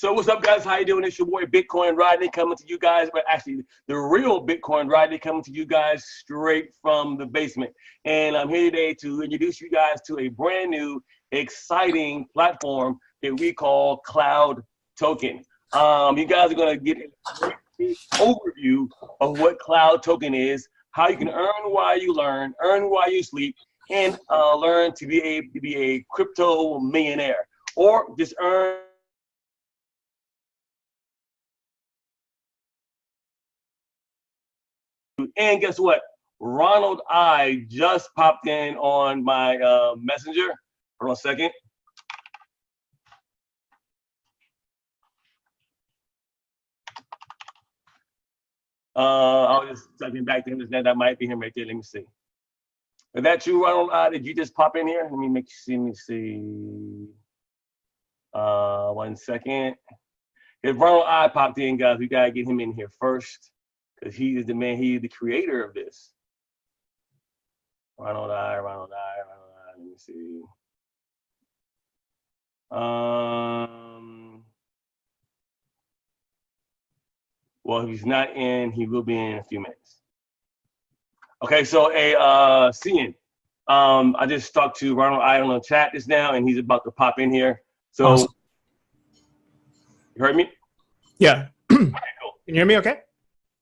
So what's up, guys? How you doing? It's your boy Bitcoin Rodney coming to you guys, but actually the real Bitcoin Rodney coming to you guys straight from the basement. And I'm here today to introduce you guys to a brand new, exciting platform that we call Cloud Token. You guys are gonna get a great overview of what Cloud Token is, how you can earn while you learn, earn while you sleep, and learn to be a crypto millionaire, or just earn. And guess what? Ronald Aai just popped in on my messenger. Hold on a second. I was just typing back to him. That might be him right there. Let me see. Is that you, Ronald Aai? Did you just pop in here? Let me make you see. Let me see. 1 second. If Ronald Aai popped in, guys, we gotta get him in here first, because he is the man, he is the creator of this. Ronald Aai. Let me see. Well, if he's not in, he will be in a few minutes. Okay, so Cian, I just talked to Ronald Aai on the chat just now, and he's about to pop in here. So, awesome. You heard me? Yeah. All right, cool. Can you hear me okay?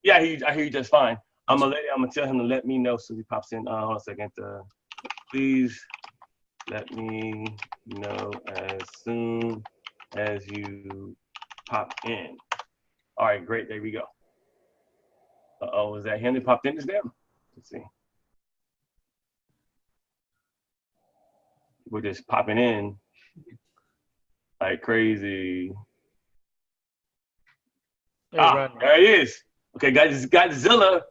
Yeah, I hear you just fine. I'm gonna tell him to let me know so he pops in. Hold on a second. Please let me know as soon as you pop in. All right, great. There we go. Uh-oh, is that him that popped in just now? Let's see. We're just popping in like crazy. Hey, there he is. Okay, guys, Godzilla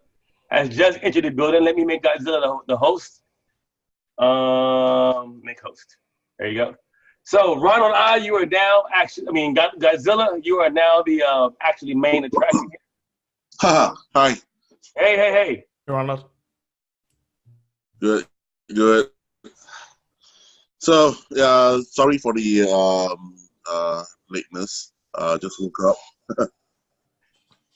has just entered the building. Let me make Godzilla the host. Make host. There you go. So Ronald Aai, you are now Godzilla, you are now the actually main attraction. Haha. Hi. Hey. Hey, Ronald. Good. So sorry for the lateness. Just woke up.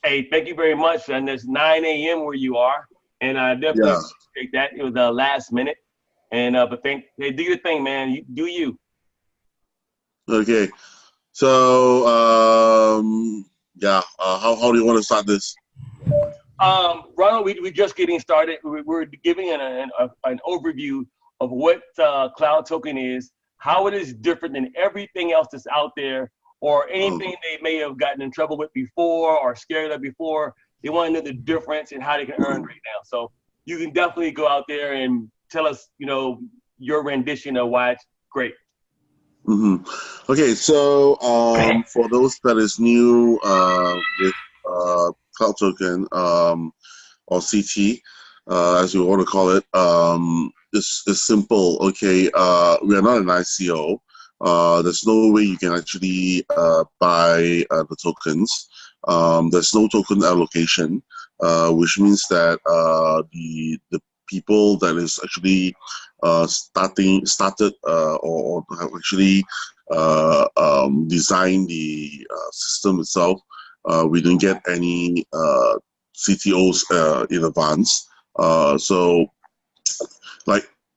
Hey, thank you very much. And it's 9 a.m. where you are, and I definitely appreciate that. It was the last minute, and but do your thing, man. You do you. Okay. So how do you want to start this? Ronald, we're just getting started. We're giving an overview of what Cloud Token is, how it is different than everything else that's out there, or anything they may have gotten in trouble with before or scared of before. They want to know the difference and how they can earn right now. So you can definitely go out there and tell us, your rendition of why it's great. Mm-hmm. Okay, so for those that is new with Cloud Token or CT, as you want to call it, it's simple. Okay, we are not an ICO. There's no way you can actually buy the tokens. There's no token allocation, which means that the people that is actually started or have actually designed the system itself, we didn't get any CTOs in advance. So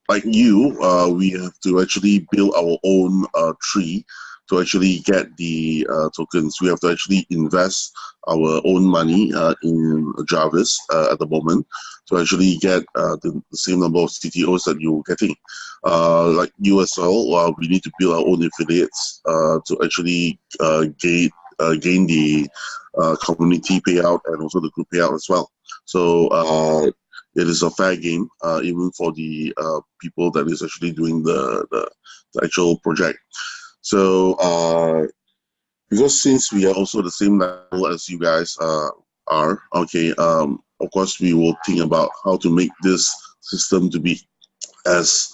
like you, we have to actually build our own tree to actually get the tokens. We have to actually invest our own money in Jarvis at the moment to actually get the same number of CTOs that you're getting. Like you as well, we need to build our own affiliates to actually gain the community payout and also the group payout as well. So it is a fair game, even for the people that is actually doing the actual project. So because since we are also the same level as you guys are, okay, of course we will think about how to make this system to be as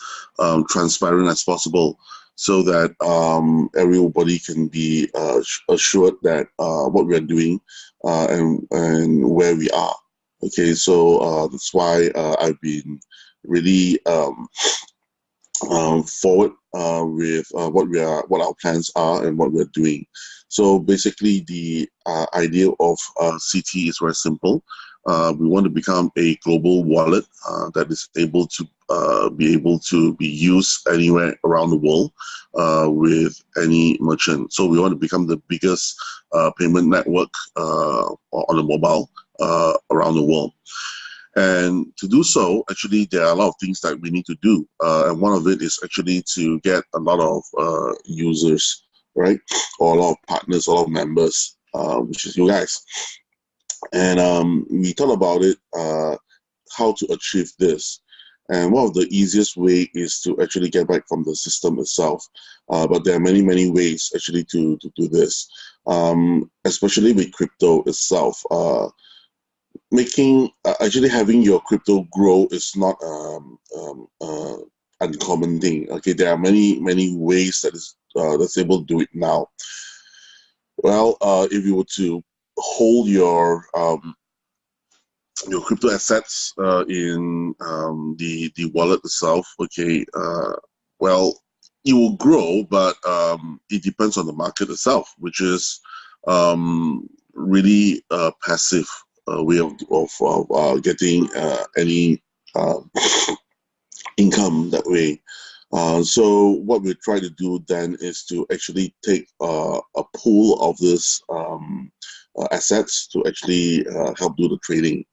transparent as possible, so that everybody can be assured that what we are doing and where we are. Okay, so that's why I've been really forward with what our plans are and what we're doing. So basically, the idea of CT is very simple. We want to become a global wallet that is able to be used anywhere around the world with any merchant. So we want to become the biggest payment network on the mobile around the world. And to do so, actually, there are a lot of things that we need to do. And one of it is actually to get a lot of users, right? Or a lot of partners, a lot of members, which is you guys. And we thought about it, how to achieve this. And one of the easiest way is to actually get back from the system itself. But there are many, many ways actually to do this, especially with crypto itself. Actually having your crypto grow is not uncommon thing. Okay, there are many ways that's able to do it now. Well, if you were to hold your crypto assets in the wallet itself, okay, well, it will grow, but it depends on the market itself, which is really passive way of getting any income that way. So what we try to do then is to actually take a pool of this assets to actually help do the trading.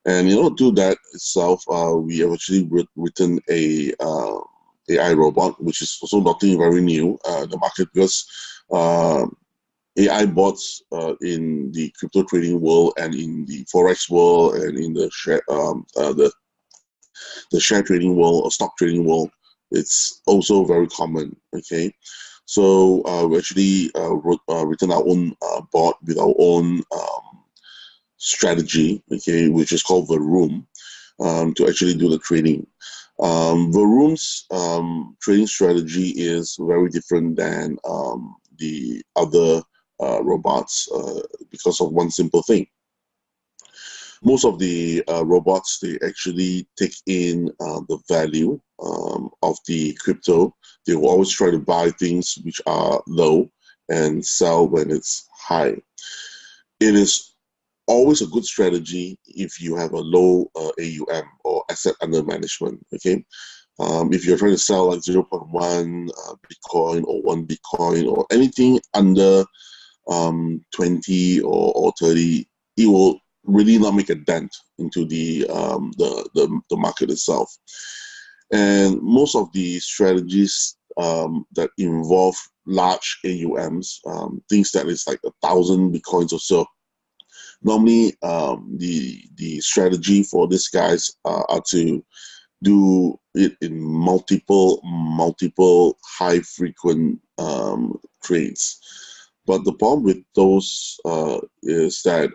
And do that itself, we have actually written a AI robot, which is also nothing very new in the market, because AI bots in the crypto trading world and in the forex world and in the share trading world or stock trading world, it's also very common. Okay, so we actually written our own bot with our own strategy, okay, which is called the Room, to actually do the trading. The Room's trading strategy is very different than the other robots because of one simple thing. Most of the robots, they actually take in the value of the crypto. They will always try to buy things which are low and sell when it's high. It is always a good strategy if you have a low AUM or asset under management. Okay, if you're trying to sell like 0.1 Bitcoin or 1 Bitcoin or anything under 20 or 30, it will really not make a dent into the market itself. And most of the strategies that involve large AUMs, things that is like 1,000 Bitcoins or so, normally the strategy for these guys are to do it in multiple high frequent trades. But the problem with those is that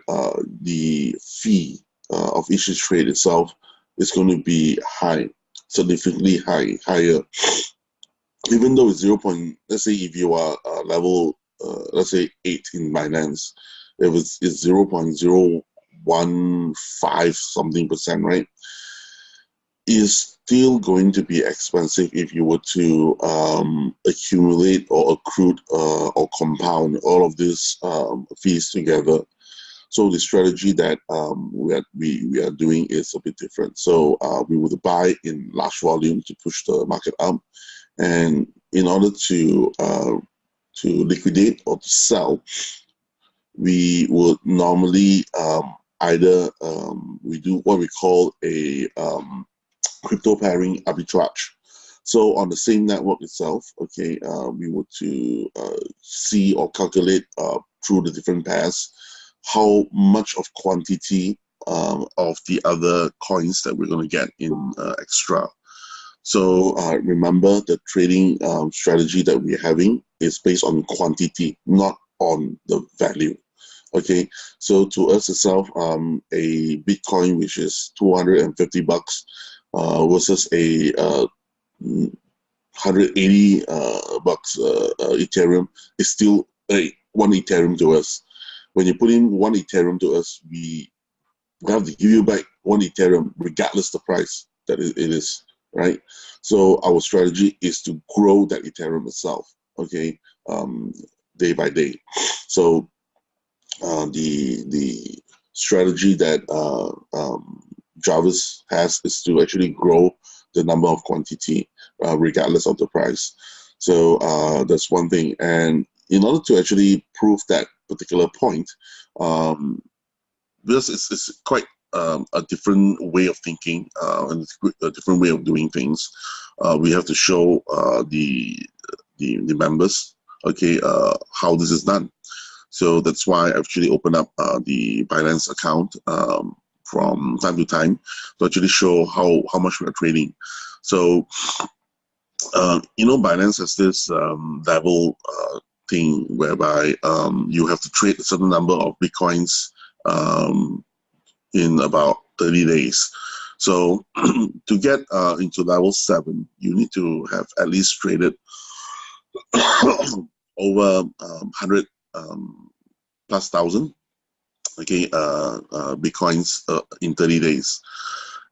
the fee of each trade itself is going to be high, significantly higher. Even though it's 0. Let's say if you are level, let's say 8 in Binance, if it's 0.015 something percent, right? Is still going to be expensive if you were to accumulate or accrue or compound all of these fees together. So the strategy that we are doing is a bit different. So we would buy in large volume to push the market up, and in order to liquidate or to sell, we would normally either we do what we call a crypto pairing arbitrage. So on the same network itself, okay, we were to see or calculate through the different pairs how much of quantity of the other coins that we're going to get in extra. So remember, the trading strategy that we're having is based on quantity, not on the value. Okay, so to us itself, a Bitcoin which is $250 versus a 180 bucks Ethereum is still one Ethereum to us. When you put in one Ethereum to us, we have to give you back one Ethereum regardless the price that it is. right? So our strategy is to grow that Ethereum itself, okay, day by day. So the strategy that Jarvis has is to actually grow the number of quantity regardless of the price. So that's one thing. And in order to actually prove that particular point, because it's quite a different way of thinking and it's a different way of doing things, we have to show the members, okay, how this is done. So that's why I actually open up the Binance account from time to time to actually show how much we are trading. So, Binance has this level thing whereby you have to trade a certain number of Bitcoins in about 30 days. So to get into level 7, you need to have at least traded over 100 plus thousand, okay, Bitcoins in 30 days.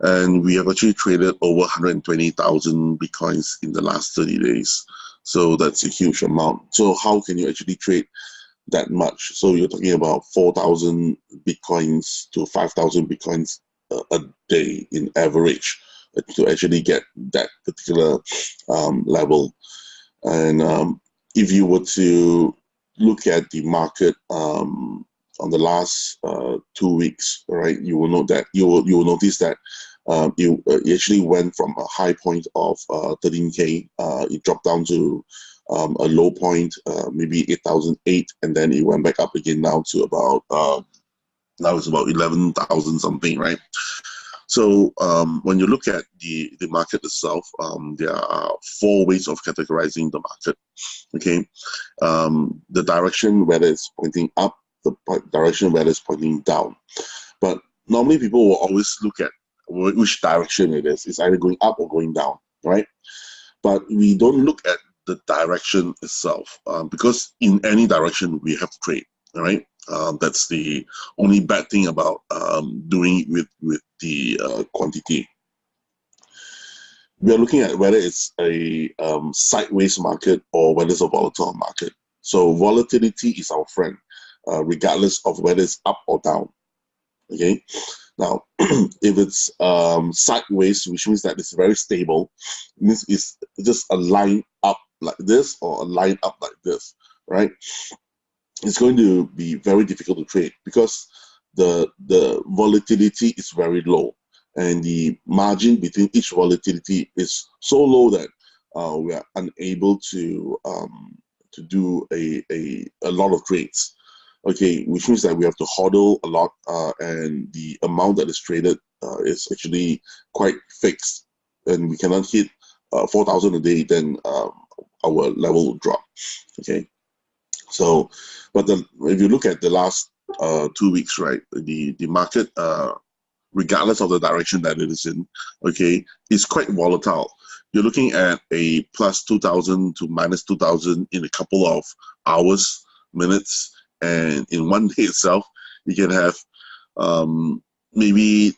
And we have actually traded over 120,000 Bitcoins in the last 30 days. So that's a huge amount. So how can you actually trade that much? So you're talking about 4,000 Bitcoins to 5,000 Bitcoins a day in average to actually get that particular level. And if you were to look at the market on the last 2 weeks, right, you will note that you will notice that it actually went from a high point of 13K. It dropped down to a low point, maybe 8,008, and then it went back up again now to about now it's about 11,000 something, right? So when you look at the market itself, there are 4 ways of categorizing the market. Okay, the direction whether it's pointing up, the direction whether it's pointing down. But normally people will always look at which direction it is. It's either going up or going down, right? But we don't look at the direction itself because in any direction we have to trade, all right? That's the only bad thing about doing it with the quantity. We are looking at whether it's a sideways market or whether it's a volatile market. So volatility is our friend, regardless of whether it's up or down. Okay. Now, if it's sideways, which means that it's very stable, it means it's just a line up like this or a line up like this, right? It's going to be very difficult to trade because the volatility is very low, and the margin between each volatility is so low that we are unable to do a lot of trades. Okay, which means that we have to hodl a lot, and the amount that is traded is actually quite fixed, and we cannot hit 4,000 a day, then our level will drop. Okay, so but if you look at the last 2 weeks, right, the market, regardless of the direction that it is in, okay, is quite volatile. You're looking at a plus 2,000 to minus 2,000 in a couple of hours, minutes. And in one day itself, you can have maybe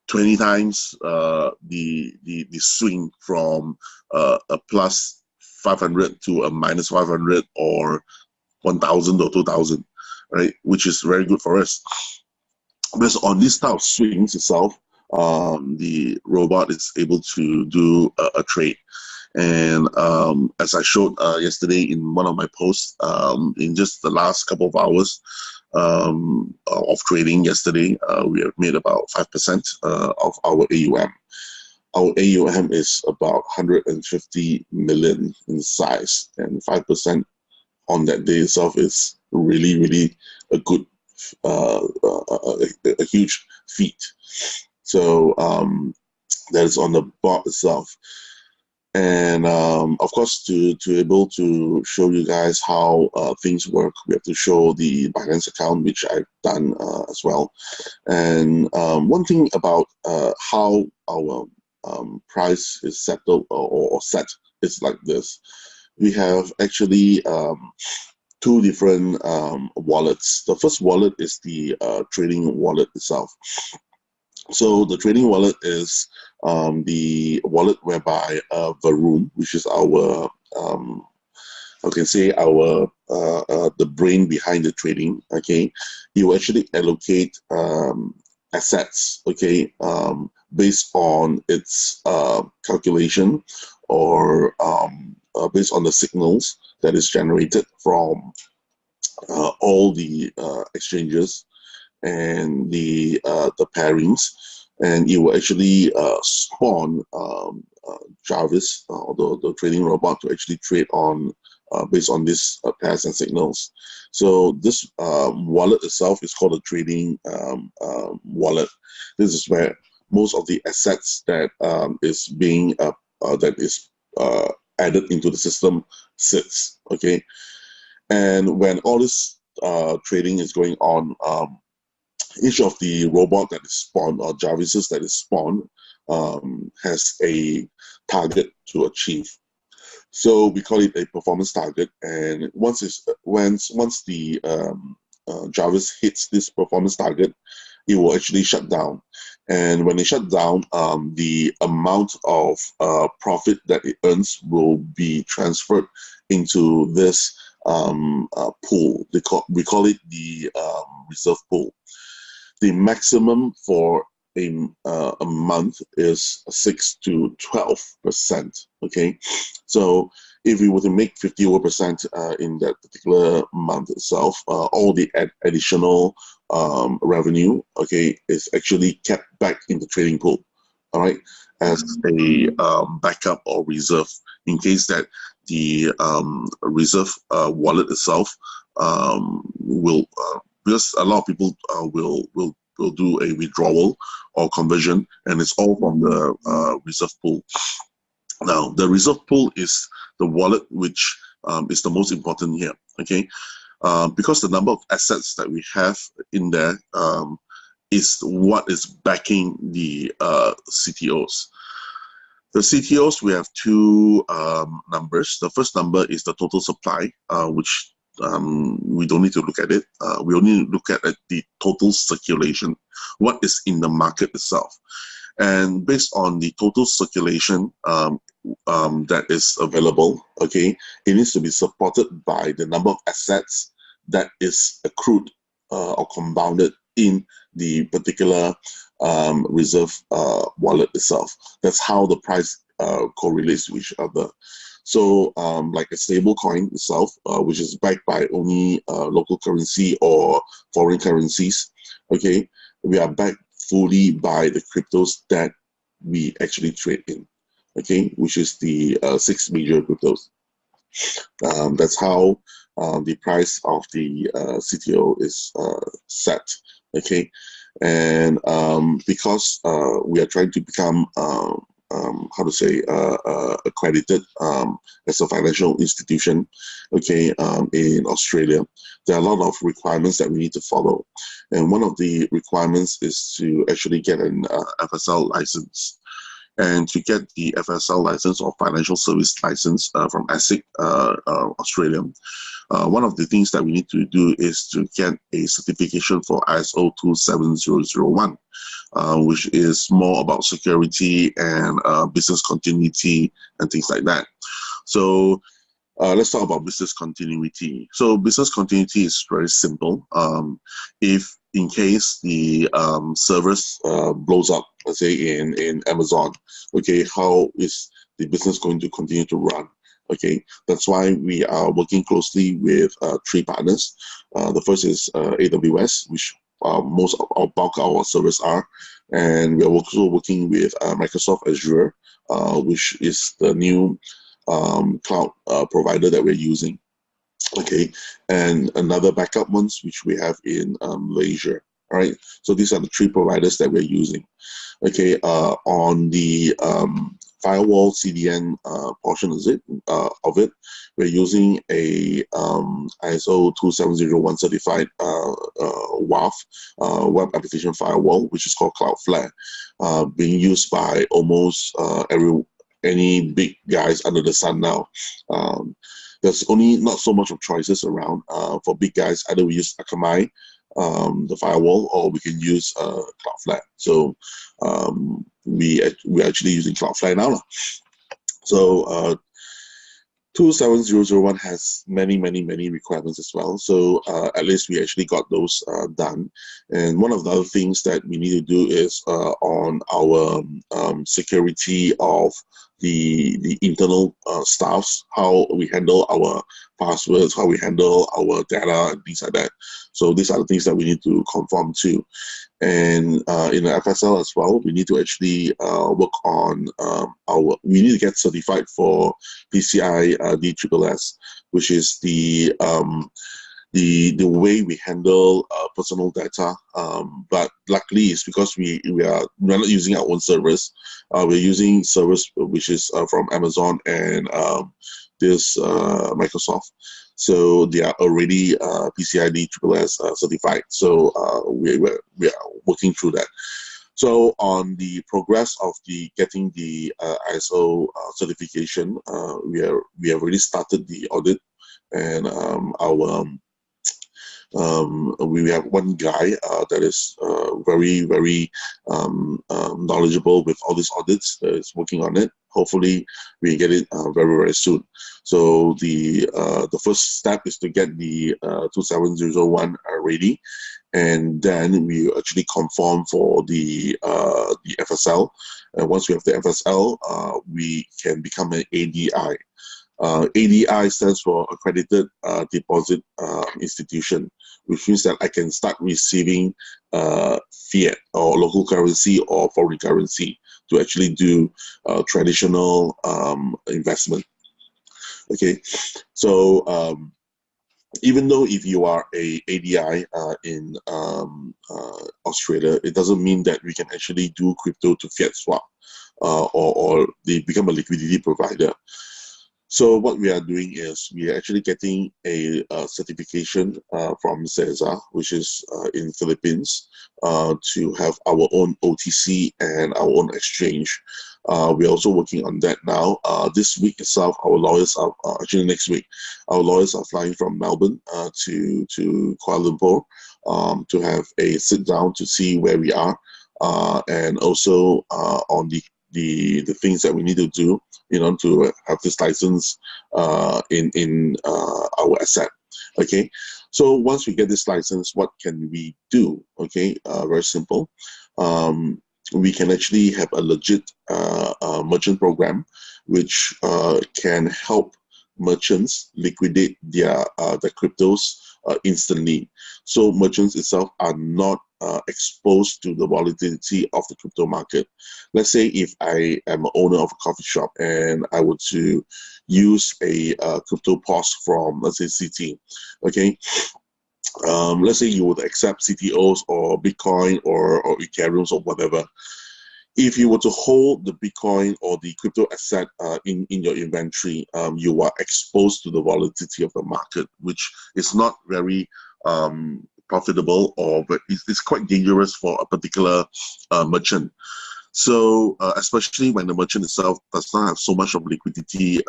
20 times the swing from a plus 500 to a minus 500 or 1,000 or 2,000, right? Which is very good for us. Because on this type of swings itself, the robot is able to do a trade. And as I showed yesterday in one of my posts, in just the last couple of hours of trading yesterday, we have made about 5% of our AUM. Our AUM is about 150 million in size, and 5% on that day itself is really, really a good, a huge feat. So that is on the bot itself. And of course, to able to show you guys how things work, we have to show the Binance account, which I've done as well. And one thing about how our price is settled or set is like this. We have actually 2 different wallets. The first wallet is the trading wallet itself. So the trading wallet is the wallet whereby Varoom, which is our I can say our the brain behind the trading. Okay, you actually allocate assets. Okay, based on its calculation or based on the signals that is generated from all the exchanges and the pairings, and it will actually spawn Jarvis, or the trading robot, to actually trade on based on these pairs and signals. So this wallet itself is called a trading wallet. This is where most of the assets that is being added into the system sits. Okay, and when all this trading is going on, each of the robot that is spawned, or Jarvises that is spawned, has a target to achieve. So we call it a performance target, and once the Jarvis hits this performance target, it will actually shut down. And when it shut down, the amount of profit that it earns will be transferred into this pool. We call it the reserve pool. The maximum for a month is 6 to 12%. Okay, so if we were to make 50% in that particular month itself, all the additional revenue, okay, is actually kept back in the trading pool. All right, as a backup or reserve in case that the reserve wallet itself will. Because a lot of people will do a withdrawal or conversion, and it's all from the reserve pool. Now, the reserve pool is the wallet which is the most important here. Okay, because the number of assets that we have in there is what is backing the CTOs. The CTOs, we have two numbers. The first number is the total supply, which we don't need to look at it. We only look at the total circulation, what is in the market itself. And based on the total circulation that is available, okay, it needs to be supported by the number of assets that is accrued or compounded in the particular reserve wallet itself. That's how the price correlates to each other. So like a stable coin itself, which is backed by only local currency or foreign currencies, okay, we are backed fully by the cryptos that we actually trade in, okay, which is the 6 major cryptos. That's how the price of the CTO is set, okay, and because we are trying to become accredited as a financial institution, okay, in Australia, there are a lot of requirements that we need to follow. And one of the requirements is to actually get an FSL license. And to get the FSL license, or financial service license, from ASIC Australia, one of the things that we need to do is to get a certification for ISO 27001, which is more about security and business continuity and things like that. So let's talk about business continuity. So business continuity is very simple. If in case the servers blows up, let's say in Amazon, okay, how is the business going to continue to run? Okay, that's why we are working closely with 3 partners. The first is AWS, which most of our bulk of our servers are, and we are also working with Microsoft Azure, which is the new cloud provider that we're using. Okay, and another backup ones which we have in Malaysia. All right, so these are the 3 providers that we're using. Okay, on the firewall CDN portion of it, we're using a ISO 27001 certified WAF, web application firewall, which is called Cloudflare, being used by almost any big guys under the sun now. There's only not so much of choices around for big guys. Either we use Akamai, the firewall, or we can use Cloudflare. So we're actually using Cloudflare now. So 27001 has many requirements as well. So at least we actually got those done. And one of the other things that we need to do is on our security of the internal staffs, how we handle our passwords, how we handle our data, and things like that. So these are the things that we need to conform to. And in the FSL as well, we need to actually work on we need to get certified for PCI DSSS, which is the way we handle personal data. But luckily, it's because we're not using our own servers. We're using servers which is from Amazon and this Microsoft. So they are already PCI DSSS certified. So we are working through that. So on the progress of getting the ISO certification, we have already started the audit, and we have one guy that is very knowledgeable with all these audits, is working on it. Hopefully we get it very soon. So the first step is to get the 27001 ready, and then we actually conform for the FSL. And once we have the FSL, we can become an ADI. ADI stands for Accredited Deposit Institution, which means that I can start receiving fiat or local currency or foreign currency to actually do traditional investment. Okay, so even though if you are a ADI in Australia, it doesn't mean that we can actually do crypto to fiat swap or they become a liquidity provider. So what we are doing is we are actually getting a certification from CESA, which is in Philippines, to have our own OTC and our own exchange. We're also working on that now. This week itself, our lawyers are actually next week. Our lawyers are flying from Melbourne to Kuala Lumpur to have a sit down to see where we are, and also on the things that we need to do, to have this license in our asset. Okay, so once we get this license, what can we do? Okay, very simple. We can actually have a legit merchant program, which can help merchants liquidate their cryptos instantly. So merchants itself are not exposed to the volatility of the crypto market. Let's say if I am an owner of a coffee shop and I were to use a crypto POS from, let's say, CT, okay? Let's say you would accept CTOs or Bitcoin or Ethereum or whatever. If you were to hold the Bitcoin or the crypto asset in your inventory, you are exposed to the volatility of the market, which is not very profitable, but it's quite dangerous for a particular merchant. So especially when the merchant itself does not have so much of liquidity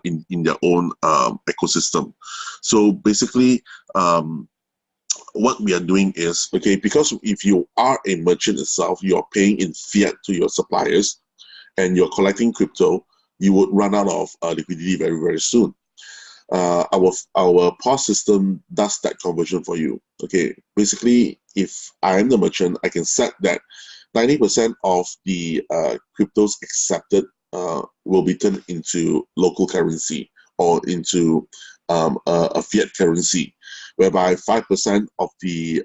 in their own ecosystem. So basically, what we are doing is, okay, because if you are a merchant itself, you are paying in fiat to your suppliers and you're collecting crypto, you would run out of liquidity very soon. Our POS system does that conversion for you. Okay, basically, if I am the merchant, I can set that 90% of the cryptos accepted will be turned into local currency or into a fiat currency, whereby 5% of the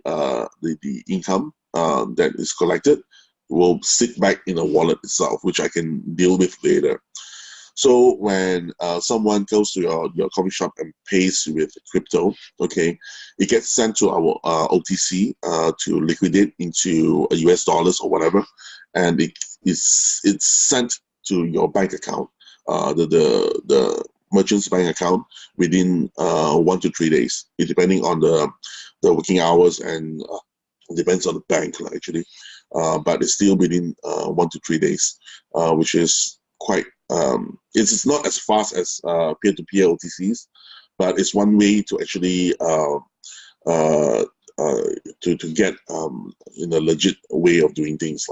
income that is collected will sit back in a wallet itself, which I can deal with later. So when someone goes to your coffee shop and pays with crypto, okay, it gets sent to our OTC to liquidate into US dollars or whatever, and it's sent to your bank account, the merchant's bank account within 1 to 3 days, depending on the working hours, and depends on the bank actually, but it's still within 1 to 3 days, which is quite. It's not as fast as peer-to-peer OTCs, but it's one way to actually to get in a legit way of doing things.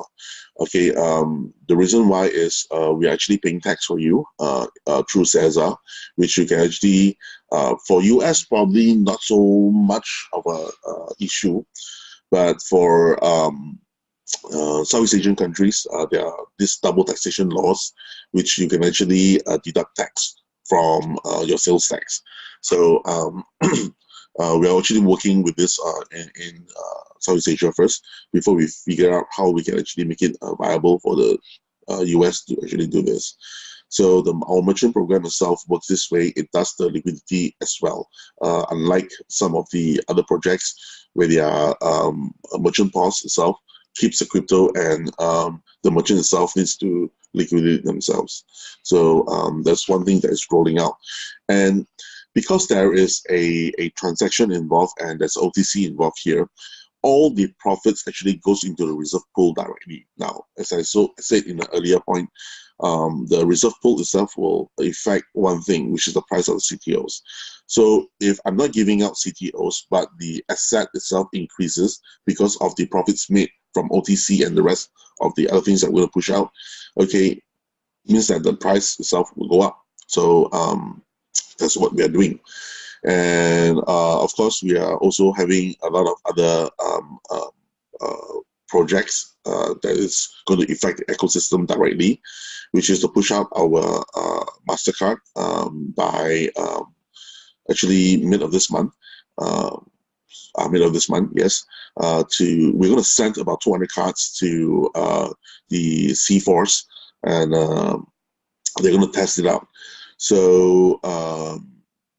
Okay, the reason why is we're actually paying tax for you through CESA, which you can actually, for US probably not so much of a issue, but for Southeast Asian countries, there are these double taxation laws, which you can actually deduct tax from your sales tax. So we are actually working with this in Southeast Asia first before we figure out how we can actually make it viable for the US to actually do this. So our merchant program itself works this way. It does the liquidity as well. Unlike some of the other projects where they are a merchant pause itself keeps the crypto and the merchant itself needs to liquidate themselves. So that's one thing that is rolling out. And because there is a transaction involved and there's OTC involved here, all the profits actually goes into the reserve pool directly. Now, as I said in the earlier point, the reserve pool itself will affect one thing, which is the price of the CTOs. So if I'm not giving out CTOs, but the asset itself increases because of the profits made from OTC and the rest of the other things that we'll push out, okay, means that the price itself will go up. So that's what we are doing. And of course, we are also having a lot of other projects that is going to affect the ecosystem directly, which is to push out our MasterCard by actually mid of this month. Yes. We're going to send about 200 cards to the C-Force, and they're going to test it out. So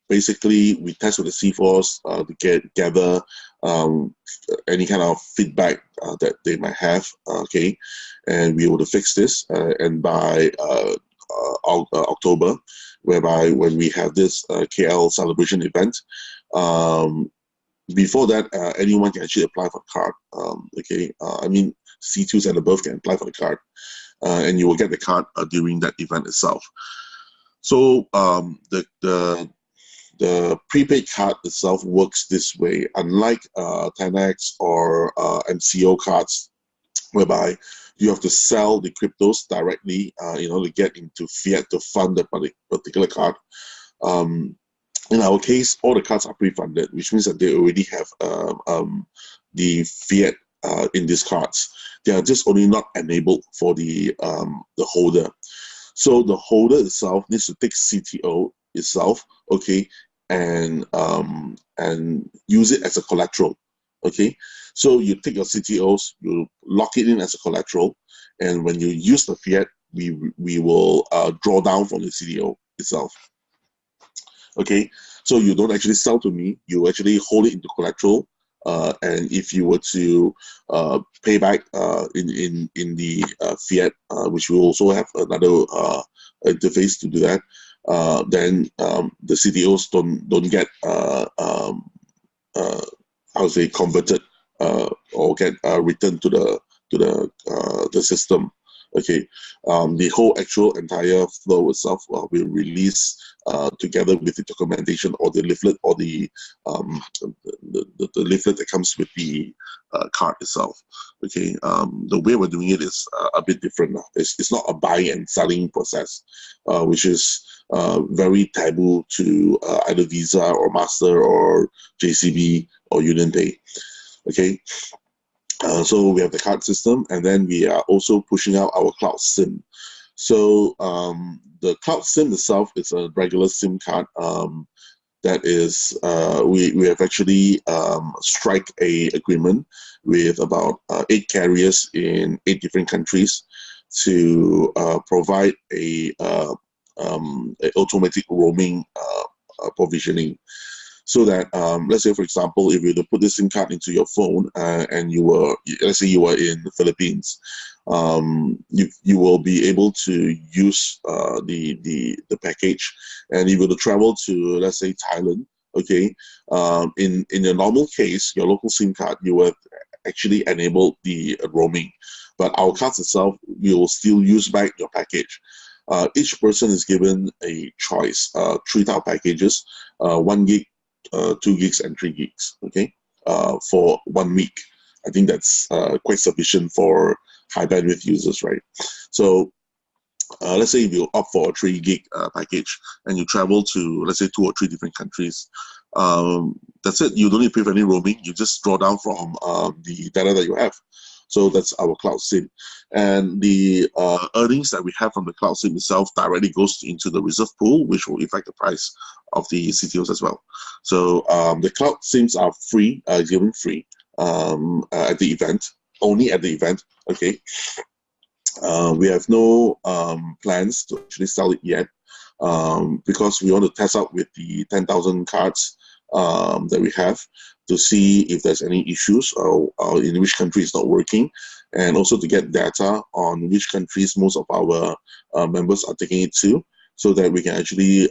basically, we test with the C-Force to gather any kind of feedback that they might have, okay, and we will fix this, and by October, whereby when we have this KL celebration event, before that, anyone can actually apply for the card, okay, I mean, C2s and above can apply for the card, and you will get the card during that event itself. So the prepaid card itself works this way, unlike 10x or MCO cards, whereby you have to sell the cryptos directly in order to get into fiat to fund the particular card. In our case, all the cards are pre-funded, which means that they already have the fiat in these cards. They are just only not enabled for the holder. So the holder itself needs to take CTO itself, okay, and use it as a collateral, okay. So you take your CTOs, you lock it in as a collateral, and when you use the fiat, we will draw down from the CTO itself, okay. So you don't actually sell to me, you actually hold it into collateral, and if you were to pay back in the fiat, which we also have another interface to do that, then the CTOs don't get how to say converted or get returned to the system. Okay, the whole actual entire flow itself will release together with the documentation or the leaflet or the leaflet that comes with the card itself. Okay, the way we're doing it is a bit different now. It's not a buying and selling process, which is very taboo to either Visa or Master or JCB or UnionPay. Okay. So we have the card system, and then we are also pushing out our cloud SIM. So the cloud SIM itself is a regular SIM card that is, we have actually strike a agreement with about 8 carriers in 8 different countries to provide a automatic roaming provisioning. So that, let's say, for example, if you were to put this SIM card into your phone and let's say you were in the Philippines, you will be able to use the package. And if you were to travel to, let's say, Thailand, okay, in a normal case, your local SIM card, you will actually enable the roaming. But our cards itself, we will still use back your package. Each person is given a choice, 3 type packages, 1 gig, 2 gigs and 3 gigs. Okay, for 1 week. I think that's quite sufficient for high bandwidth users, right? So let's say if you opt for a 3 gig package and you travel to, let's say, 2 or 3 different countries, that's it. You don't need to pay for any roaming. You just draw down from the data that you have. So that's our cloud SIM. And the earnings that we have from the cloud SIM itself directly goes into the reserve pool, which will affect the price of the CTOs as well. So the cloud SIMs are free, given free at the event, only at the event, okay? We have no plans to actually sell it yet because we want to test out with the 10,000 cards that we have to see if there's any issues or in which country it's not working, and also to get data on which countries most of our members are taking it to, so that we can actually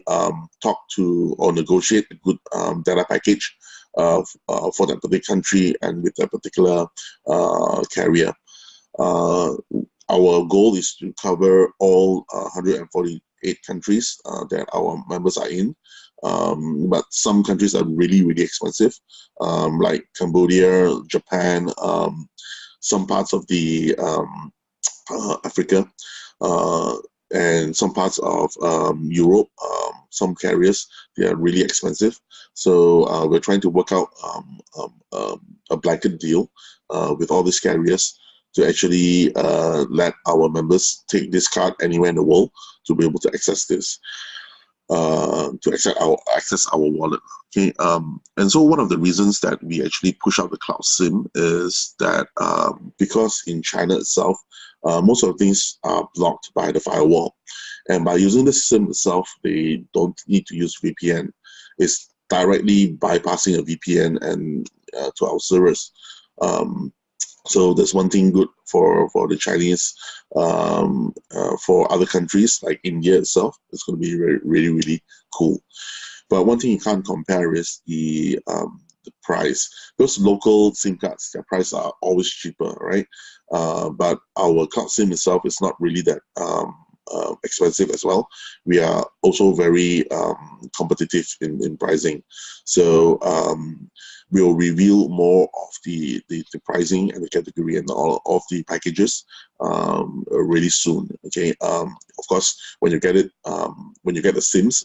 talk to or negotiate a good data package for that particular country and with that particular carrier. Our goal is to cover all 148 countries that our members are in, but some countries are really, really expensive, like Cambodia, Japan, some parts of the Africa, and some parts of Europe. Some carriers, they are really expensive. So we're trying to work out a blanket deal with all these carriers to actually let our members take this card anywhere in the world to be able to access this, to access our wallet. Okay, and so one of the reasons that we actually push out the cloud SIM is that because in China itself, most of the things are blocked by the firewall, and by using the SIM itself, they don't need to use VPN. It's directly bypassing a VPN and to our servers. So that's one thing good for the Chinese. For other countries like India itself, it's going to be really, really cool. But one thing you can't compare is the price. Those local SIM cards, their prices are always cheaper, right? But our cloud SIM itself is not really that expensive as well. We are also very competitive in pricing. So we'll reveal more of the pricing and the category and all of the packages really soon. Okay. Of course, when you get it, when you get the SIMs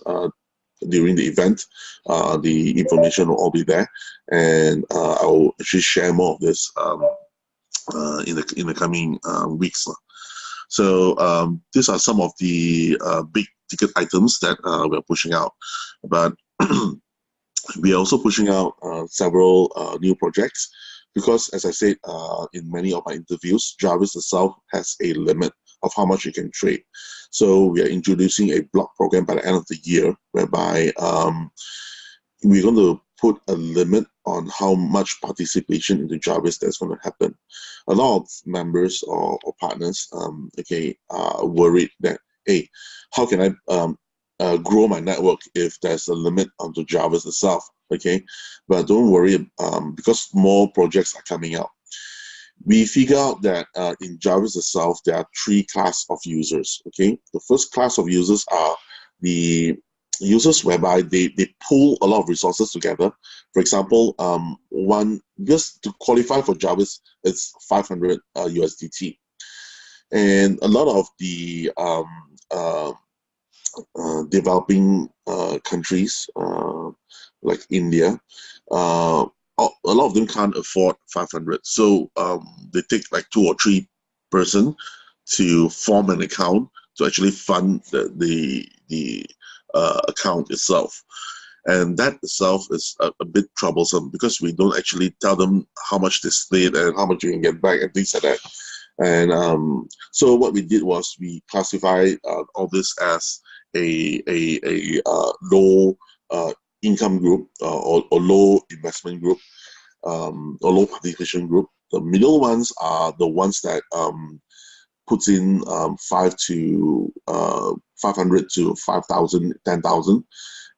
during the event, the information will all be there, and I'll actually share more of this in the coming weeks. So these are some of the big ticket items that we're pushing out, but we are also pushing out several new projects because, as I said in many of my interviews, Jarvis itself has a limit of how much you can trade. So we are introducing a block program by the end of the year, whereby we're going to put a limit on how much participation into Jarvis that's going to happen. A lot of members or partners, are worried that, hey, how can I grow my network if there's a limit onto Jarvis itself? Okay, but don't worry, because more projects are coming out. We figure out that in Jarvis itself, there are 3 classes of users. Okay, the first class of users are the users whereby they pool a lot of resources together. For example, just to qualify for Jarvis, it's 500 USDT, and a lot of the developing countries like India, a lot of them can't afford 500, so they take like 2 or 3 person to form an account to actually fund the account itself. And that itself is a bit troublesome because we don't actually tell them how much they split and how much you can get back and things like that. And so what we did was we classified all this as a low income group or low investment group or low participation group. The middle ones are the ones that puts in 500 to 5,000, 10,000,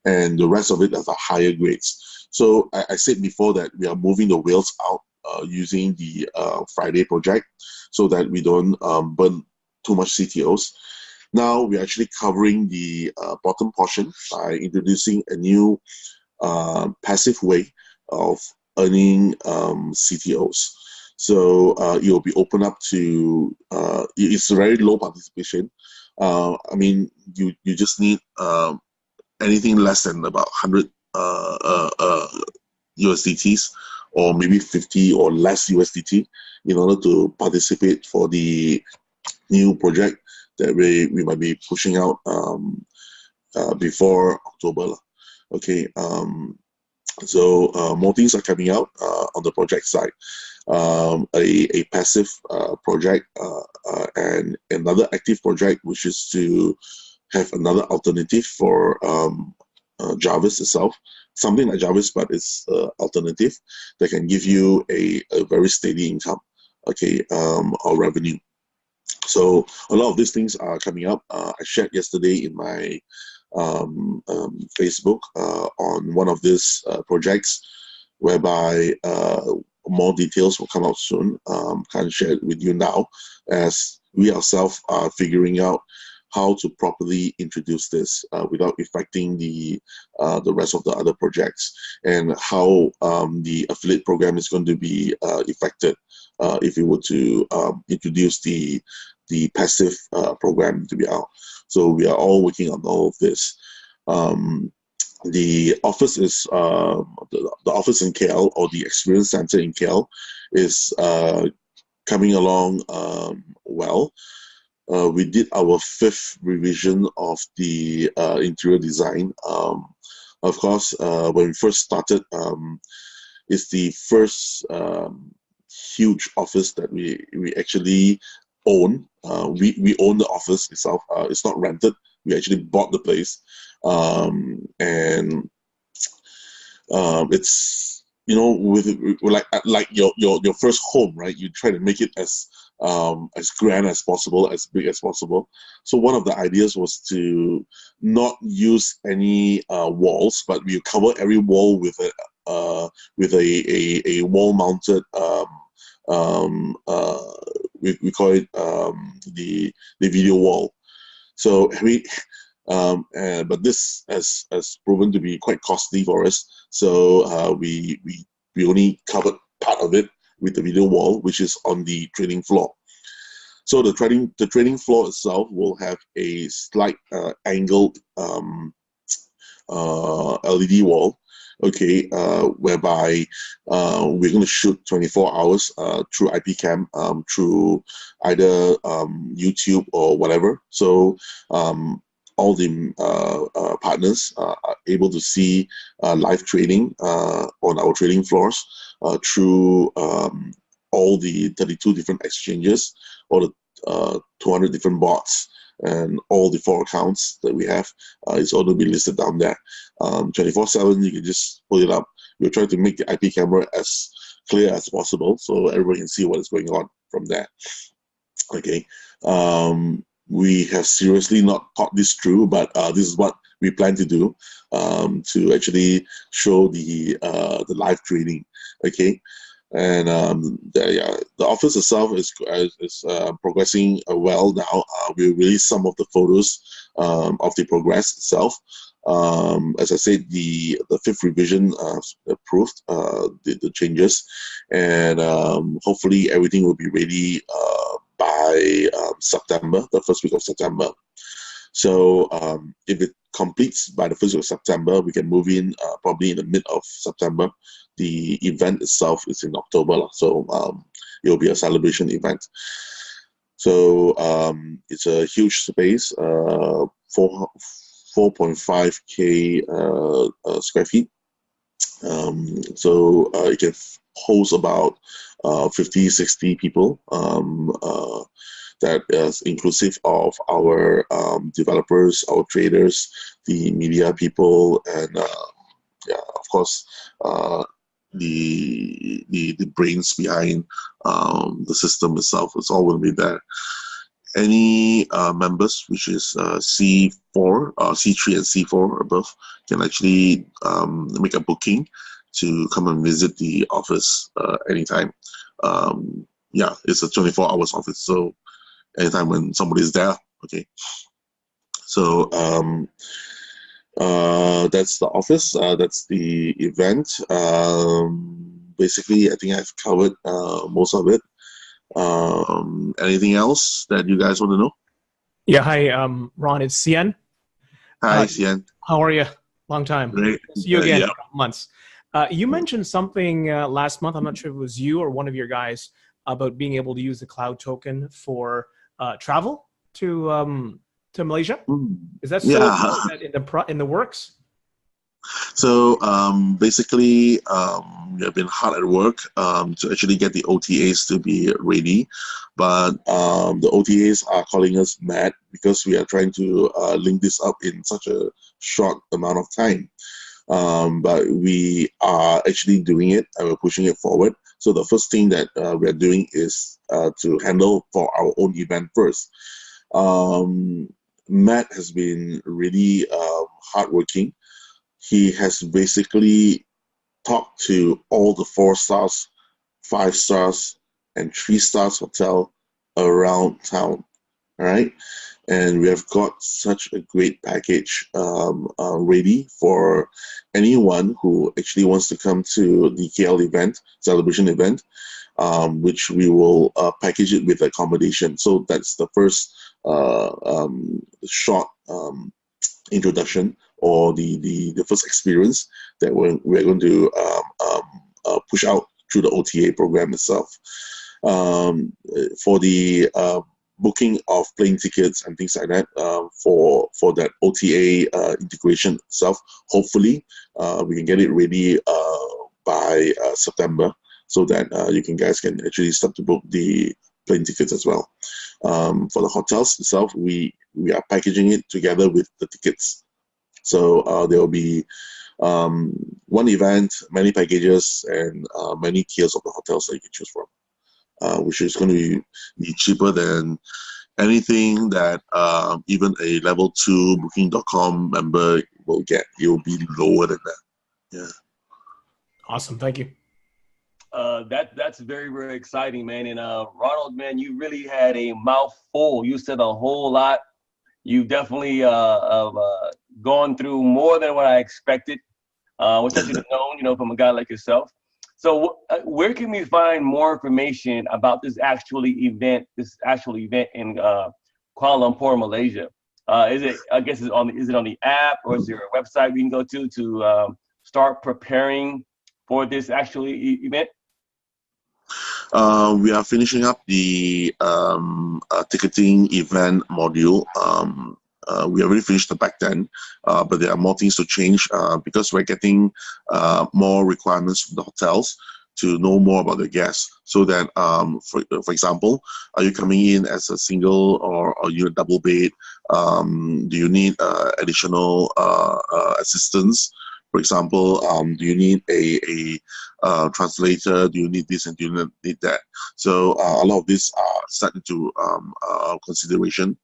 and the rest of it are the higher grades. So I said before that we are moving the whales out using the Friday project so that we don't burn too much CTOs. Now we're actually covering the bottom portion by introducing a new passive way of earning CTOs. So it will be open up to, it's very low participation. I mean, you just need anything less than about 100 USDTs, or maybe 50 or less USDT, in order to participate for the new project that we might be pushing out before October. Okay, so more things are coming out on the project side. A passive project and another active project, which is to have another alternative for Jarvis itself, something like Jarvis, but it's alternative that can give you a very steady income, okay, or revenue. So a lot of these things are coming up. I shared yesterday in my Facebook on one of these projects, whereby more details will come out soon. Can't share it with you now, as we ourselves are figuring out how to properly introduce this without affecting the rest of the other projects, and how the affiliate program is going to be affected if we were to introduce the passive program to be out. So we are all working on all of this. The office is the office in KL, or the experience center in KL, is coming along well. We did our 5th revision of the interior design. Of course, when we first started, it's the first huge office that we actually own. We own the office itself. It's not rented. We actually bought the place, and it's, you know, with like your first home, right? You try to make it as grand as possible, as big as possible. So one of the ideas was to not use any walls, but we cover every wall with a wall mounted we call it the video wall. So but this has proven to be quite costly for us. So we only covered part of it with the video wall, which is on the training floor. So the training floor itself will have a slight angled LED wall, okay, whereby we're going to shoot 24 hours through IP cam, through either YouTube or whatever. So all the partners are able to see live training on our training floors through all the 32 different exchanges, all the 200 different bots, and all the 4 accounts that we have. It's all going to be listed down there. 24/7, you can just pull it up. We're trying to make the IP camera as clear as possible so everybody can see what is going on from there. Okay. We have seriously not thought this through, but this is what we plan to do, to actually show the live training. Okay. And the office itself is progressing well now. We released some of the photos of the progress itself. As I said, the 5th revision approved the changes, and hopefully everything will be ready by September, the 1st week of September. So if it completes by the 1st week of September, we can move in probably in the mid of September. The event itself is in October, so it will be a celebration event. So it's a huge space, 4.5K square feet. So it can host about 50, 60 people. That is inclusive of our developers, our traders, the media people, and yeah, of course, the brains behind the system itself. It's all going to be there. Any members, which is C4, C3 and C4 above, can actually make a booking to come and visit the office anytime. Yeah, it's a 24 hours office, so anytime when somebody's there. Okay. So that's the office. That's the event. basically, I think I've covered most of it. Anything else that you guys want to know? Yeah, hi, Ron, it's Cian. Hi, Sian. How are you? Long time. Great. See you again Yeah. in a couple months. You mentioned something last month, I'm not sure if it was you or one of your guys, about being able to use the cloud token for travel to Malaysia. Is that still Yeah. in the works? So basically, we have been hard at work to actually get the OTAs to be ready, but the OTAs are calling us mad because we are trying to link this up in such a short amount of time. But we are actually doing it and we're pushing it forward. So the first thing that we are doing is to handle for our own event first. Matt has been really hardworking. He has basically talked to all the 4 stars, 5 stars, and 3 stars hotel around town. All right. And we have got such a great package ready for anyone who actually wants to come to the KL event, celebration event, which we will package it with accommodation. So that's the first short introduction, or the first experience that we're going to push out through the OTA program itself. For the booking of plane tickets and things like that, for that OTA integration itself, hopefully we can get it ready by September, so that you guys can actually start to book the plane tickets as well. For the hotels itself, we are packaging it together with the tickets. So there will be one event, many packages, and many tiers of the hotels that you can choose from, which is going to be cheaper than anything that even a level 2 booking.com member will get. It will be lower than that. Yeah. Awesome. Thank you. That's very, very exciting, man. And Ronald, man, you really had a mouthful. You said a whole lot. You've definitely gone through more than what I expected, which I should have known, from a guy like yourself. So where can we find more information about this actual event in Kuala Lumpur, Malaysia? Is it on the app, or is there a website we can go to start preparing for this actual event? We are finishing up the ticketing event module. We already finished the back end, but there are more things to change because we're getting more requirements from the hotels to know more about the guests. So that, for example, are you coming in as a single or you a double bed? Do you need additional assistance? For example, do you need a translator? Do you need this and do you need that? So a lot of these are set into consideration,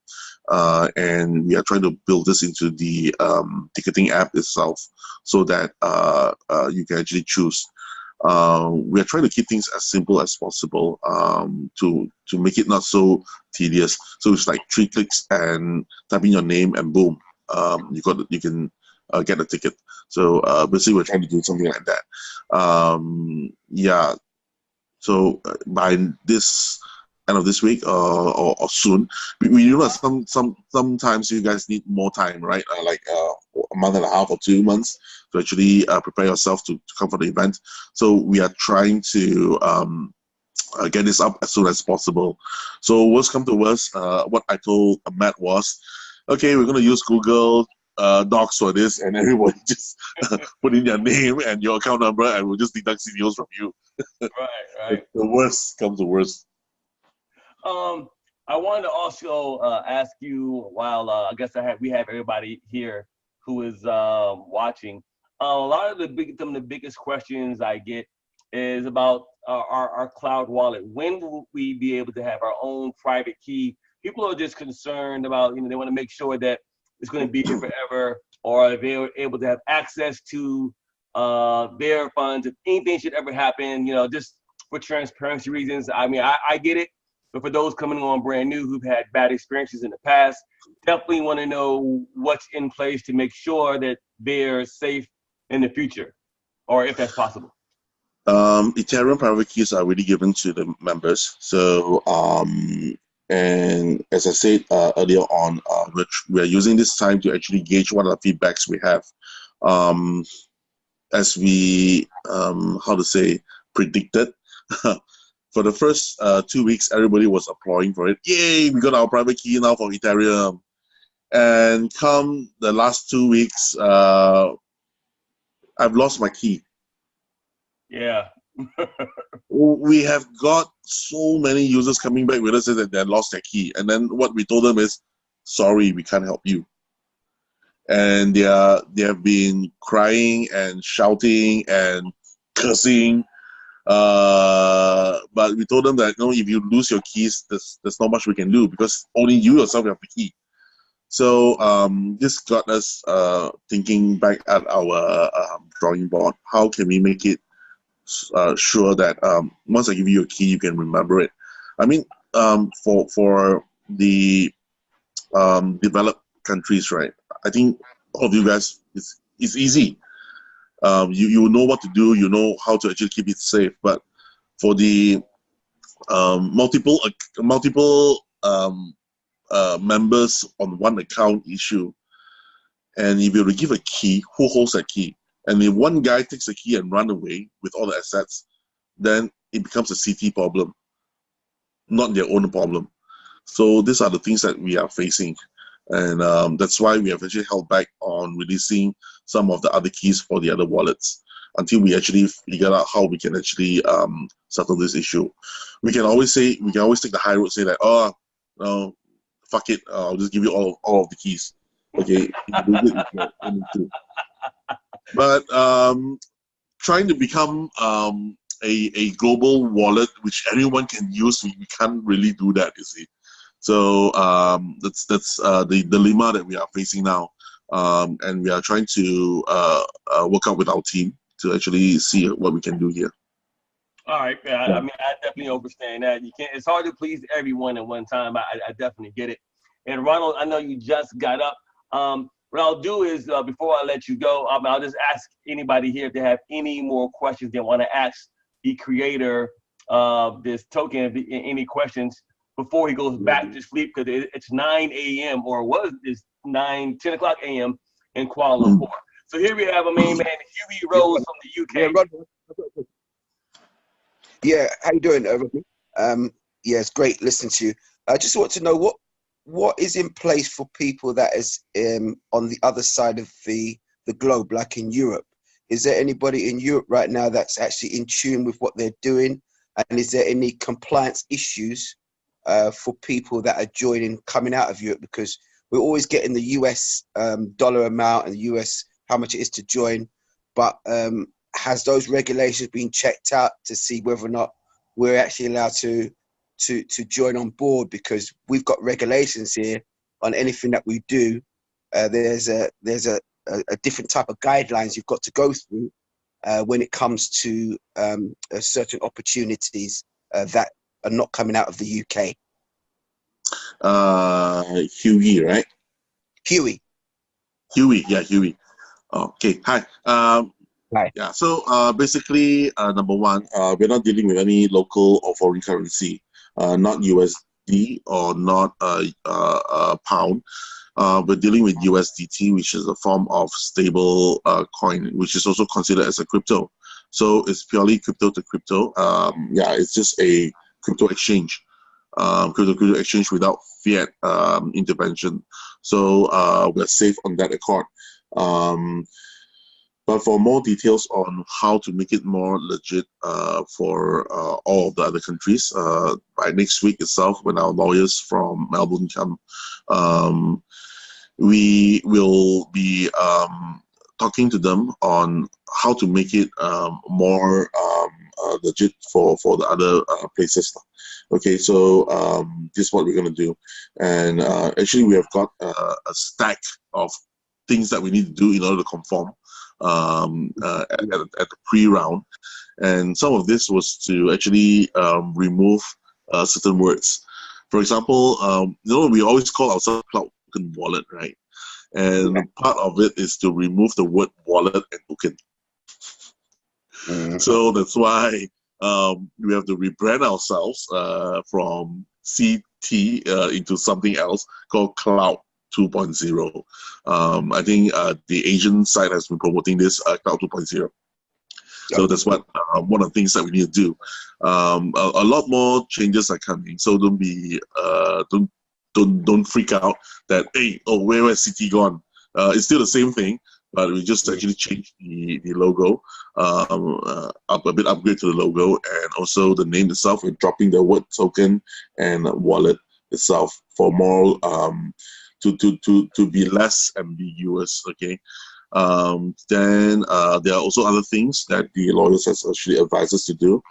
and we are trying to build this into the ticketing app itself, so that you can actually choose. We are trying to keep things as simple as possible to make it not so tedious. So it's like 3 clicks and type in your name and boom, you can get a ticket. So basically, we're trying to do something like that. Yeah. So by this end of this week or soon, we know that sometimes you guys need more time, right? Like a month and a half or 2 months to actually prepare yourself to come for the event. So we are trying to get this up as soon as possible. So worst come to worst, what I told Matt was, okay, we're going to use Google Docs for this, and everybody just put in your name and your account number, and we'll just deduct CDOs from you. Right. The worst comes to worst. I wanted to also ask you, while I guess we have everybody here who is watching. A lot of some of the biggest questions I get is about our cloud wallet. When will we be able to have our own private key? People are just concerned about, they want to make sure that it's going to be here forever, or they're able to have access to their funds if anything should ever happen, just for transparency reasons. I mean, I get it, but for those coming on brand new who've had bad experiences in the past, definitely want to know what's in place to make sure that they're safe in the future, or if that's possible. Ethereum private keys are already given to the members. So, and as I said earlier on, we're using this time to actually gauge what are the feedbacks we have. As we, predicted, for the first 2 weeks, everybody was applauding for it. Yay, we got our private key now for Ethereum. And come the last 2 weeks, I've lost my key. Yeah. We have got so many users coming back with us that they lost their key. And then what we told them is, sorry, we can't help you. And they have been crying and shouting and cursing. But we told them that, if you lose your keys, there's not much we can do because only you yourself have the key. So this got us thinking back at our drawing board. How can we make it sure that once I give you a key, you can remember it? I mean, for the developed countries, right? I think all of you guys, it's easy. You know what to do. You know how to actually keep it safe. But for the multiple members on one account issue, and if you were to give a key, who holds that key? And if one guy takes the key and run away with all the assets, then it becomes a CT problem, not their own problem. So these are the things that we are facing. And that's why we have actually held back on releasing some of the other keys for the other wallets until we actually figure out how we can actually settle this issue. We can always take the high road, say that, oh, no, fuck it, I'll just give you all of the keys. Okay, but trying to become a global wallet which everyone can use, we can't really do that, you see. So that's the dilemma that we are facing now, and we are trying to work out with our team to actually see what we can do here. All right, yeah. I mean, I definitely understand that. You can't. It's hard to please everyone at one time. I definitely get it. And Ronald, I know you just got up. What I'll do is before I let you go, I'll just ask anybody here if they have any more questions they want to ask the creator of this token. Any questions before he goes back to sleep, because it's 9 a.m. or it's 10 o'clock a.m. in Kuala Lumpur. So here we have a main man, Huey Rose from the UK. Yeah, how you doing, Rodney? Yeah, it's great listening to you. I just want to know what is in place for people that is on the other side of the globe, like in Europe. Is there anybody in Europe right now that's actually in tune with what they're doing? And is there any compliance issues for people that are coming out of Europe? Because we're always getting the US dollar amount and the US how much it is to join, but has those regulations been checked out to see whether or not we're actually allowed to join on board? Because we've got regulations here on anything that we do. There's a different type of guidelines you've got to go through when it comes to certain opportunities that are not coming out of the UK. Huey, right? Huey, yeah, Huey. Okay, hi. Hi. Yeah, so basically, number one, we're not dealing with any local or foreign currency, not USD or not pound. We're dealing with USDT, which is a form of stable coin, which is also considered as a crypto. So it's purely crypto to crypto. Yeah, it's just a crypto exchange, crypto exchange without fiat intervention. So we're safe on that accord. But for more details on how to make it more legit for all of the other countries, by next week itself, when our lawyers from Melbourne come, we will be talking to them on how to make it more legit for the other places. Okay, so this is what we're going to do. And actually, we have got a stack of things that we need to do in order to conform at the pre-round. And some of this was to actually remove certain words. For example, we always call ourselves Cloud Token Wallet, right? And part of it is to remove the word wallet and token. So that's why we have to rebrand ourselves from CT into something else called Cloud 2.0. I think the Asian side has been promoting this Cloud 2.0. So that's what one of the things that we need to do. A lot more changes are coming, so don't be don't freak out that, hey, oh, where is CT gone? It's still the same thing, but we just actually changed the logo, a bit upgrade to the logo, and also the name itself. We're dropping the word token and wallet itself for more to be less ambiguous. Okay. Then there are also other things that the lawyers has actually advised us to do.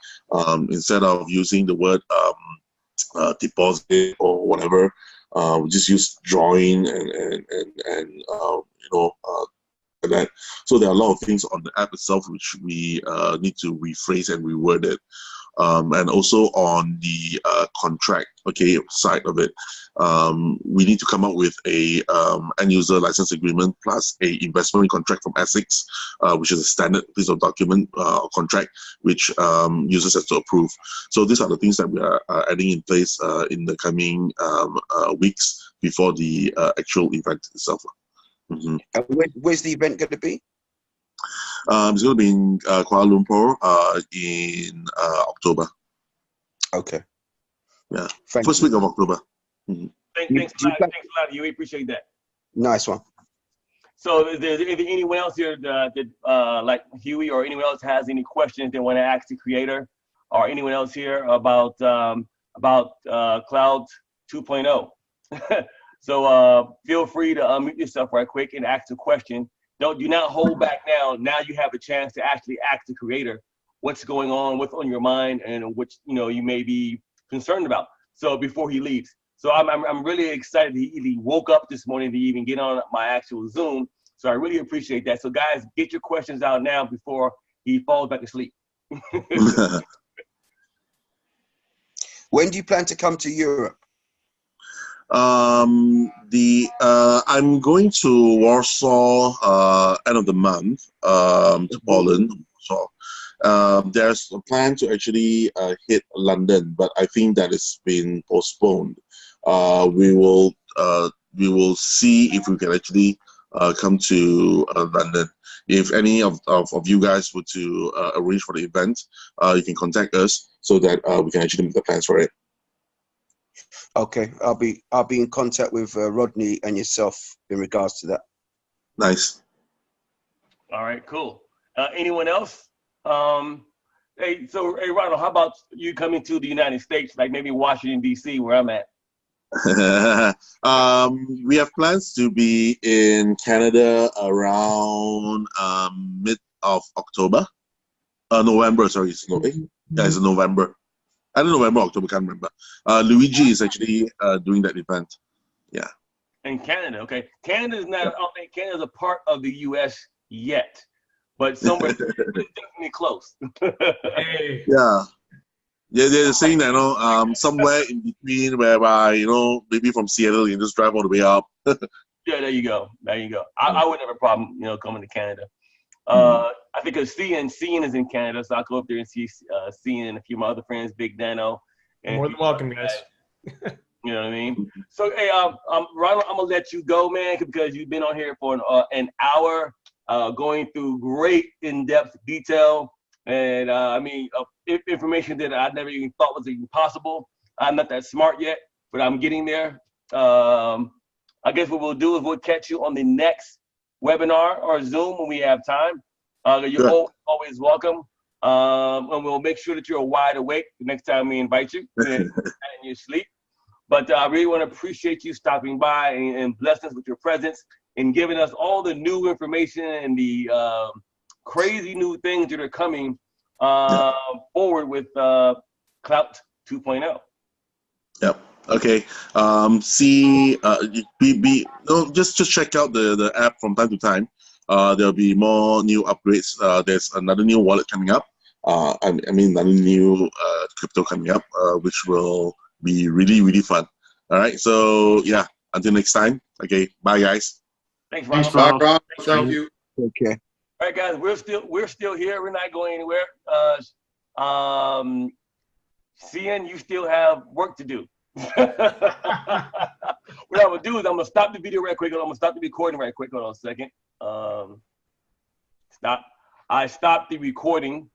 Instead of using the word deposit or whatever, we just use join and that. So there are a lot of things on the app itself which we need to rephrase and reword it. And also on the contract, side of it, we need to come up with a end user license agreement plus a investment contract from Essex, which is a standard piece of document contract which users have to approve. So these are the things that we are adding in place in the coming weeks before the actual event itself. Mm-hmm. And where's the event going to be? It's going to be in Kuala Lumpur in October. Okay. Yeah. First week of October. Mm-hmm. Thanks a lot. You appreciate that. Nice one. So is there anyone else here that like Huey or anyone else has any questions they want to ask the creator, or anyone else here about Cloud 2.0? So feel free to unmute yourself right quick and ask a question. Do not hold back now. Now you have a chance to actually ask the creator what's going on, what's on your mind, and which you may be concerned about. So before he leaves. So I'm really excited he woke up this morning to even get on my actual Zoom. So I really appreciate that. So guys, get your questions out now before he falls back asleep. When do you plan to come to Europe? I'm going to Warsaw end of the month, to Poland. So there's a plan to actually hit London, but I think that it's been postponed. We will see if we can actually come to London. If any of you guys were to arrange for the event, you can contact us so that we can actually make the plans for it. Okay, I'll be in contact with Rodney and yourself in regards to that. Nice. All right, cool. Anyone else? Hey, Ronald, how about you coming to the United States, like maybe Washington D.C., where I'm at? We have plans to be in Canada around mid of October. November, sorry, it's November. I don't know, November, October, can't remember. Luigi is actually doing that event. Yeah. In Canada, okay. Canada's not, I don't think Canada's a part of the U.S. yet, but somewhere it's definitely close. Hey. Yeah. Yeah, they're saying that, somewhere in between, whereby, maybe from Seattle, you can just drive all the way up. Yeah, there you go. I wouldn't have a problem, coming to Canada. I think Cian is in Canada, so I'll go up there and see Cian and a few of my other friends, Big Dano. More than welcome, guys. You know what I mean? So, hey, Ronald, I'm gonna let you go, man, because you've been on here for an hour, going through great in-depth detail, and information that I never even thought was even possible. I'm not that smart yet, but I'm getting there. I guess what we'll do is we'll catch you on the next webinar or Zoom when we have time. You're always welcome. And we'll make sure that you're wide awake the next time we invite you and in your sleep. But I really want to appreciate you stopping by and blessing us with your presence and giving us all the new information and the crazy new things that are coming forward with Cloud 2.0. Yep. Okay. Just check out the app from time to time. There'll be more new upgrades. There's another new wallet coming up. Another new crypto coming up, which will be really, really fun. All right. So yeah, until next time. Okay. Bye, guys. Thanks, Ronald. Thanks, Ronald. Thank you. Okay. All right, guys, we're still here. We're not going anywhere. CN, you still have work to do. What I'm gonna do is I'm gonna stop the video right quick. I'm gonna stop the recording right quick. Hold on a second. Stop. I stopped the recording.